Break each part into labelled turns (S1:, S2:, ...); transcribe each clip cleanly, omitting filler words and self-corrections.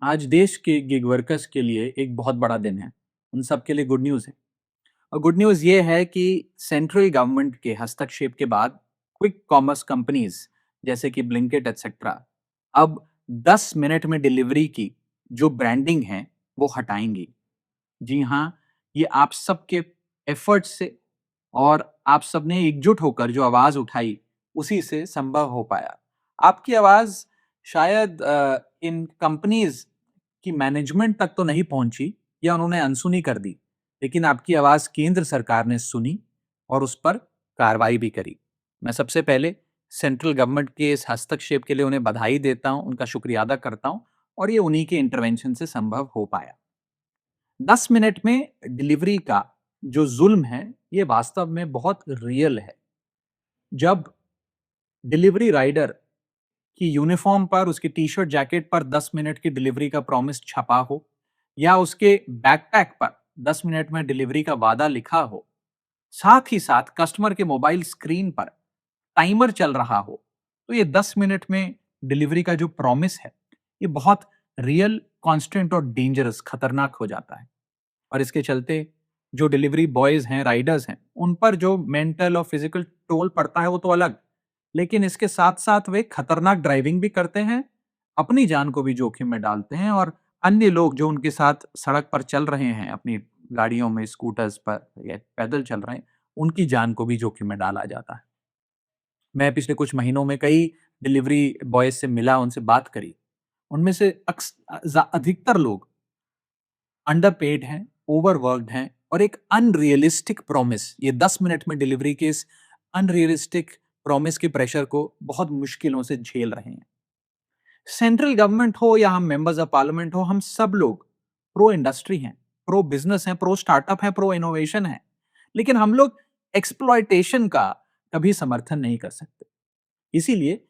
S1: आज देश के गिग वर्कर्स के लिए एक बहुत बड़ा दिन है। उन सब के लिए गुड न्यूज़ है और गुड न्यूज़ ये है कि सेंट्रल गवर्नमेंट के हस्तक्षेप के बाद क्विक कॉमर्स कंपनीज़ जैसे कि ब्लिंकिट एटसेट्रा अब 10 मिनट में डिलीवरी की जो ब्रांडिंग है, वो हटाएँगी। जी हाँ, ये आप सबके एफर्ट्स से और आप सबने एकजुट होकर जो आवाज़ उठाई, उसी से संभव हो पाया। आपकी आवाज़ शायद इन कंपनीज़ की मैनेजमेंट तक तो नहीं पहुँची या उन्होंने अनसुनी कर दी, लेकिन आपकी आवाज़ केंद्र सरकार ने सुनी और उस पर कार्रवाई भी करी। मैं सबसे पहले सेंट्रल गवर्नमेंट के इस हस्तक्षेप के लिए उन्हें बधाई देता हूँ, उनका शुक्रिया अदा करता हूँ और ये उन्हीं के इंटरवेंशन से संभव हो पाया। 10 मिनट में डिलीवरी का जो ज़ुल्म है, ये वास्तव में बहुत रियल है। जब डिलीवरी राइडर की यूनिफ़ॉर्म पर, उसकी टी-शर्ट, जैकेट पर 10 मिनट की डिलीवरी का प्रॉमिस छपा हो या उसके बैकपैक पर 10 मिनट में डिलीवरी का वादा लिखा हो, साथ ही साथ कस्टमर के मोबाइल स्क्रीन पर टाइमर चल रहा हो, तो ये 10 मिनट में डिलीवरी का जो प्रॉमिस है, ये बहुत रियल, कांस्टेंट और डेंजरस, खतरनाक हो जाता है। और इसके चलते जो डिलीवरी बॉयज़ हैं, राइडर्स हैं, उन पर जो मेंटल और फिजिकल टोल पड़ता है वो तो अलग, लेकिन इसके साथ-साथ वे खतरनाक ड्राइविंग भी करते हैं, अपनी जान को भी जोखिम में डालते हैं और अन्य लोग जो उनके साथ सड़क पर चल रहे हैं, अपनी गाड़ियों में, स्कूटर्स पर या पैदल चल रहे हैं, उनकी जान को भी जोखिम में डाला जाता है। मैं पिछले कुछ महीनों में कई डिलीवरी बॉयज़ से मिला, उनसे बात करी। उनमें से अधिकतर लोग अंडरपेड हैं, ओवरवर्क्ड हैं और एक अनरियलिस्टिक प्रॉमिस, ये 10 मिनट में डिलीवरी के इस अनरियलिस्टिक प्रॉमिस के प्रेशर को बहुत मुश्किलों से झेल रहे हैं। सेंट्रल गवर्नमेंट हो या हम मेंबर्स ऑफ पार्लियामेंट हो, हम सब लोग प्रो इंडस्ट्री हैं, प्रो बिजनेस हैं, प्रो स्टार्टअप हैं, प्रो इनोवेशन हैं। लेकिन हम लोग एक्सप्लॉयटेशन का कभी समर्थन नहीं कर सकते। इसीलिए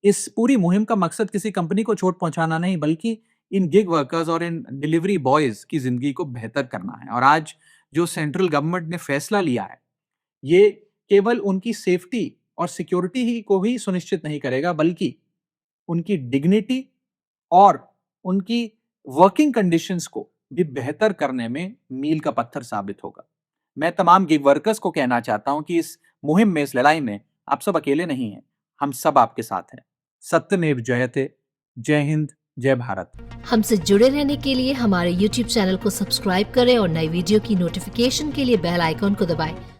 S1: इस पूरी मुहिम का मकसद किसी कंपनी को चोट पहुंचाना नहीं, बल्कि इन गिग वर्कर्स और इन डिलीवरी बॉयज की जिंदगी को बेहतर करना है। और आज जो सेंट्रल गवर्नमेंट ने फैसला लिया है, ये केवल उनकी सेफ्टी और सिक्योरिटी ही को ही सुनिश्चित नहीं करेगा, बल्कि उनकी डिग्निटी और उनकी वर्किंग कंडीशंस को भी बेहतर करने में मील का पत्थर साबित होगा। मैं तमाम गिग वर्कर्स को कहना चाहता हूं कि इस मुहिम में, इस लड़ाई में आप सब अकेले नहीं हैं, हम सब आपके साथ हैं। सत्यमेव जयते। जय हिंद, जय भारत।
S2: हमसे जुड़े रहने के लिए हमारे YouTube चैनल को सब्सक्राइब करें और नई वीडियो की नोटिफिकेशन के लिए बेल आइकॉन को दबाएं।